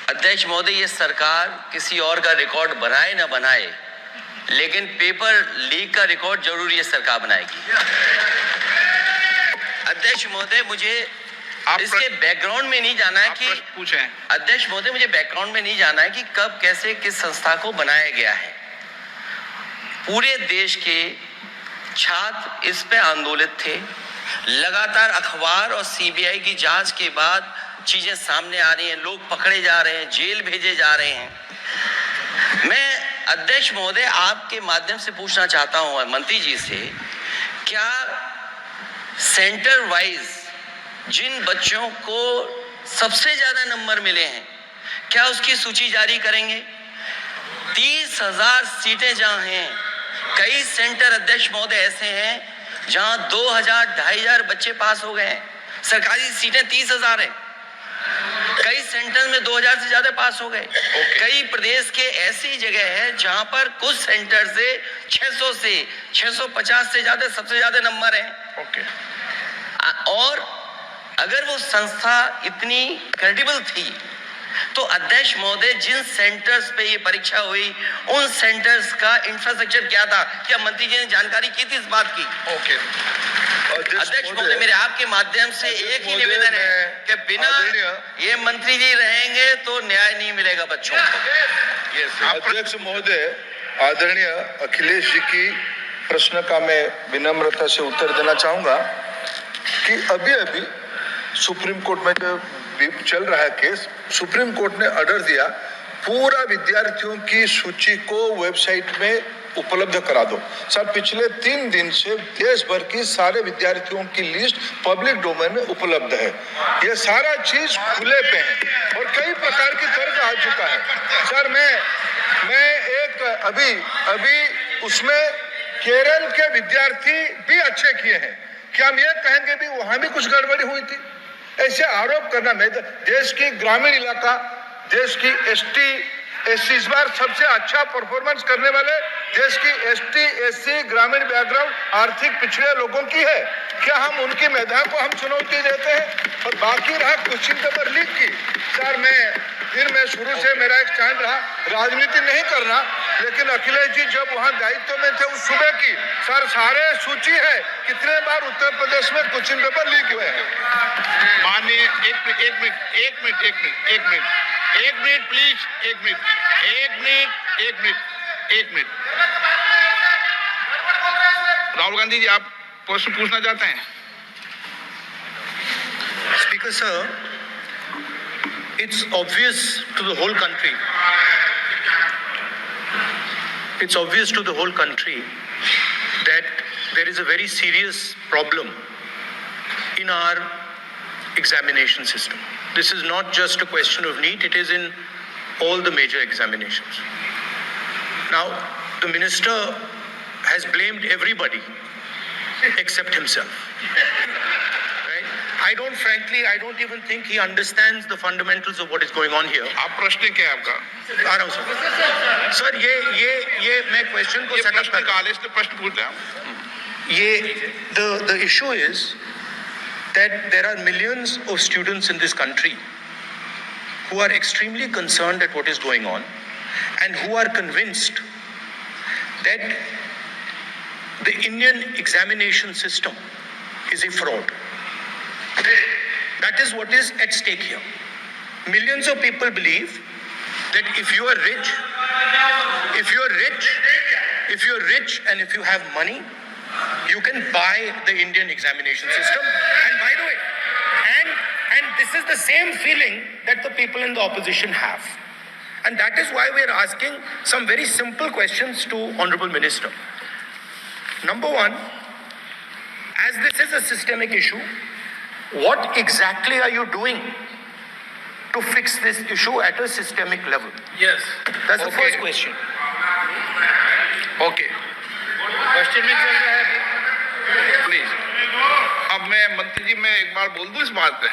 अध्यक्ष महोदय, ये सरकार किसी और का रिकॉर्ड बनाए ना बनाए, लेकिन पेपर लीक का रिकॉर्ड जरूर ये सरकार बनाएगी। अध्यक्ष महोदय, मुझे इसके बैकग्राउंड में नहीं जाना है कि पूछें। अध्यक्ष महोदय, मुझे बैकग्राउंड में नहीं जाना है कि कब कैसे किस संस्था को बनाया गया है। पूरे देश के छात्र इस पे आंदोलित थे। लगातार अखबार और सीबीआई की जांच के बाद चीजें सामने आ रही हैं, लोग पकड़े जा रहे हैं, जेल भेजे जा रहे हैं। मैं अध्यक्ष महोदय आपके माध्यम से पूछना चाहता हूं मंत्री जी से, क्या सेंटर वाइज जिन बच्चों को सबसे ज्यादा नंबर मिले हैं, क्या उसकी सूची जारी करेंगे? 30,000 सीटें जहां हैं, कई सेंटर अध्यक्ष महोदय ऐसे हैं जहां 2,000, 2,500 बच्चे पास हो गए हैं। सरकारी सीटें 30,000 है, कई सेंटर में 2,000 से ज्यादा पास हो गए। कई प्रदेश के ऐसी जगह है जहां पर कुछ सेंटर से 600 से 650 से ज्यादा सबसे ज्यादा नंबर हैं। और अगर वो संस्था इतनी क्रेडिबल थी तो अध्यक्ष महोदय जिन सेंटर्स पे ये परीक्षा हुई उन सेंटर्स का इंफ्रास्ट्रक्चर क्या था? क्या मंत्री जी ने जानकारी की थी इस बात की? अध्यक्ष महोदय, मेरे आपके माध्यम से एक ही निवेदन है कि बिना ये मंत्री जी रहेंगे तो न्याय नहीं मिलेगा बच्चों को। अध्यक्ष महोदय, आदरणीय अखिलेश जी की प्रश्न का मैं विनम्रता से उत्तर देना चाहूंगा कि अभी सुप्रीम कोर्ट में जो चल रहा है केस, सुप्रीम कोर्ट ने ऑर्डर दिया पूरा विद्यार्थियों की सूची को वेबसाइट में उपलब्ध करा दो। सर, पिछले 3 दिन से देश भर की सारे विद्यार्थियों की लिस्ट पब्लिक डोमेन में उपलब्ध है। ये सारा चीज खुले पे है और कई प्रकार की तर्क आ चुका है। सर, मैं एक अभी उसमें केरल के विद्यार्थी भी अच्छे किए हैं, क्या हम ये कहेंगे भी वहां भी कुछ गड़बड़ी हुई थी? ऐसे आरोप करना, मैं देश की ग्रामीण इलाका, देश की एसटी एससी इस बार सबसे अच्छा परफॉर्मेंस करने वाले देश की एसटी एससी ग्रामीण बैकग्राउंड आर्थिक पिछड़े लोगों की है। क्या हम उनकी मेधा को हम चुनौती देते हैं? और बाकी रहा क्वेश्चन पेपर लीक की, सर मैं शुरू से मेरा एक स्टैंड रहा, राजनीति नहीं करना, लेकिन अखिलेश जी जब वहां दायित्व में थे उस सुबह की, सर सारे सूची है कितने बार उत्तर प्रदेश में क्वेश्चन पेपर लीक हुए हैं। माननीय एक मिनट प्लीज, एक मिनट। राहुल गांधी जी, आप प्रश्न पूछना चाहते हैं? Speaker sir, it's obvious to the whole country. It's obvious to the whole country that there is a very serious problem in our examination system. This is not just a question of NEET, it is in all the major examinations. Now, the minister has blamed everybody except himself. Right? I don't even think he understands the fundamentals of what is going on here. आप प्रश्न क्या है आपका? आ रहा हूं sir. Sir, ये मैं question को सेटअप कर रहा हूं। प्रश्न पूछ रहा हूं। The issue is that there are millions of students in this country who are extremely concerned at what is going on and who are convinced that the Indian examination system is a fraud. That is what is at stake here. Millions of people believe that if you are rich and if you have money, you can buy the Indian examination system. And by the way, and this is the same feeling that the people in the opposition have. And that is why we are asking some very simple questions to Honorable Minister. Number one, as this is a systemic issue, what exactly are you doing to fix this issue at a systemic level? Yes. That's the first question. Okay. Question में चल रहा है please. अब मैं मंत्री जी मैं एक बार बोल दूं इस बात पे?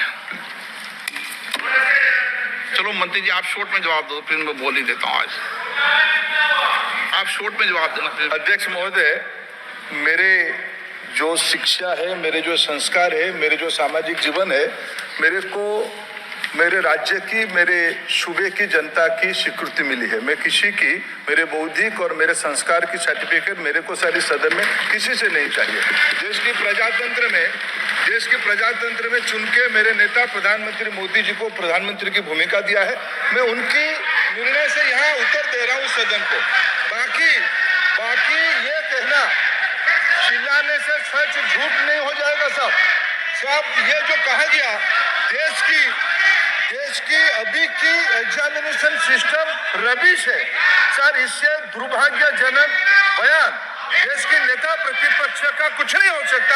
चलो मंत्री जी आप शॉर्ट में जवाब दो, फिर मैं बोल ही देता हूँ। आज आप शॉर्ट में जवाब देना। अध्यक्ष महोदय, मेरे जो शिक्षा है, मेरे जो संस्कार है, मेरे जो सामाजिक जीवन है, मेरे को मेरे राज्य की, मेरे सूबे की जनता की स्वीकृति मिली है। मैं किसी की, मेरे बौद्धिक और मेरे संस्कार की सर्टिफिकेट मेरे को सारी सदन में किसी से नहीं चाहिए। देश की प्रजातंत्र में चुन के मेरे नेता प्रधानमंत्री मोदी जी को प्रधानमंत्री की भूमिका दिया है। मैं उनकी निर्णय से यहाँ उत्तर दे रहा हूँ सदन को। बाकी ये कहना चिल्लाने से सच झूठ नहीं हो जाएगा साहब। ये जो कहा गया देश की अभी की एग्जामिनेशन सिस्टम रबिश है सर, इससे दुर्भाग्यजनक बयान देश के नेता प्रतिपक्ष का कुछ नहीं हो सकता।